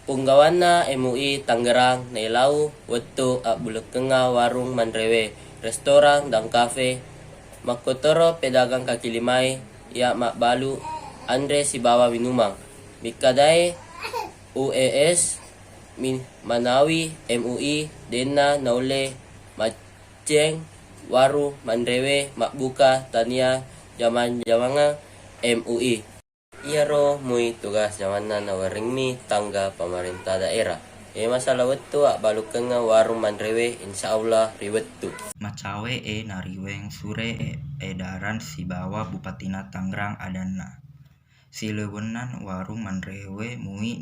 Punggawana MUI Tangerang Nailau Wetu Bulekkenga Warung Manrewe Restoran dan Cafe Makotoro pedagang kaki limai ya Makbalu Andre Sibawa Winumang Mikadai UES Manawi MUI Dena Naule Maceng Waru Manrewe Makbuka Tania Jamanga MUI Iyaro mui tugas jamanna nawaringmi tangga pemerintah daerah. Masalah wetu balukenga warung manrewe insyaallah riwetu. Macawe nariweng sure edaran Sibawa Bupatina Tangerang adana. Silewenan warung manrewe mui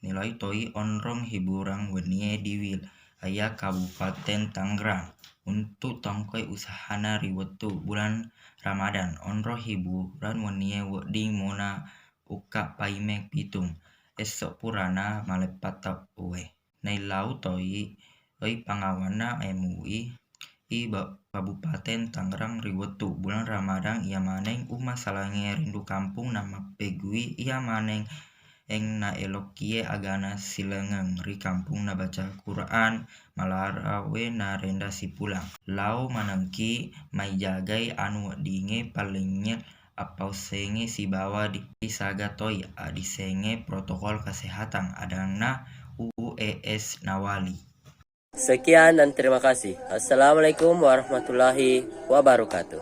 nilai toi onrong hiburang weni diwil aya Kabupaten Tangerang. Untuk tongkoi usahana riwetu bulan Ramadan onro hiburan weni weding mona uka paimek pitung esok purana malepata uwe nailau toi pangawana MUI Kabupaten Tangerang riwetu bulan Ramadan ia maneng uma salange rindu kampung nama pegui ia maneng eng na elokie agana silengeng ri kampung na baca Quran malarawe na renda si pulang lau manengki mai jagai anu dinge palingnya apau senge Sibawa di saga toy disenge protokol kesehatan adana UES Nawali. Sekian dan terima kasih. Assalamualaikum warahmatullahi wabarakatuh.